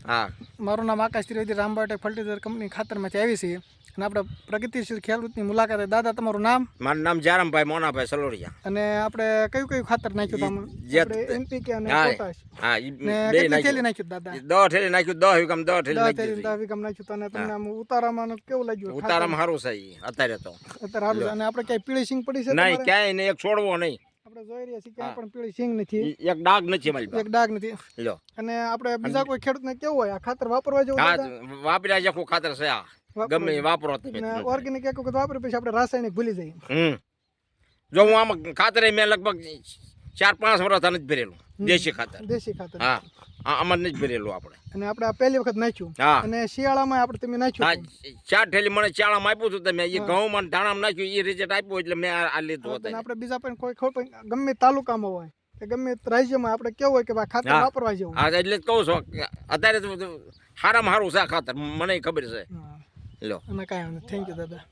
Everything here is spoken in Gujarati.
હા મારું નામ આકાશ ત્રિવેદી રામબાયોટેક ફર્ટિલાઇઝર કંપની ખાતરમાંથી આવી છે અને આપણે પ્રગતિશીલ ખેડૂતની મુલાકાતે. દાદા તમારું નામ? મારું નામ જારમભાઈ મોનાભાઈ સલોડિયા. અને આપણે કયું કયું ખાતર નાખ્યું તમે? NPK અને પોટાશ. હા ને કેટલી થેલી નાખ્યું દાદા? 10 થેલી નાખ્યું. 10 વીઘામ 10 થેલી 10 થેલી 10 વીઘામ નાખ્યું. તને તમને આમ ઉતારામાં કેવું લાગ્યું? ઉતારામાં સારું છે અત્યારે તો. અત્યારે સારું છે. અને આપણે ક્યાંય પીળી સિંગ પડી છે? નહીં, ક્યાંય નહીં, એક છોડવો નહીં. આપણે જોઈ રહ્યા છીએ ક્યાંય પણ પીળી સિંગ નથી, એક ડાઘ નથી અમારી પાસે. એક ડાઘ નથી. લ્યો. અને આપણે બીજા કોઈ ખેડૂતને કેવું હોય આ ખાતર વાપરવા જેવું? હા વાપર્યા જેવું ખાતર છે આ. ગમે એ વાપરો તમે. ઓર્ગેનિક એક વખત વાપરે પછી આપણે રાસાયણિક ભૂલી જઈએ. જો હું આમાં ખાતર મેં લગભગ 4-5 વર્ષ નથી ભરેલું. દેશી ખાતર. દેશી ખાતર. હા આમાં નથી ભરેલું આપણે. અને આપણે આ પહેલી વખત નાખ્યું. અને શિયાળામાં આપણે તમે નાખ્યું. 4 થેલી મને ચાળામાં આપ્યું હતું તમે. એ ઘઉંમાં ધાણામાં નાખ્યું, એ રિઝલ્ટ આપ્યું એટલે મેં આ લીધું હતું. આપણે બીજા પણ કોઈ ગમે તાલુકામાં હોય કે ગમે રાજ્યમાં આપણે કેવું હોય કે ખાતર વાપરવા જેવું. હા એટલે કહું છું અત્યારે તો સારામાં સારું છે આ ખાતર, મને ખબર છે. લો. અને કાંઈ થેન્ક યુ દાદા.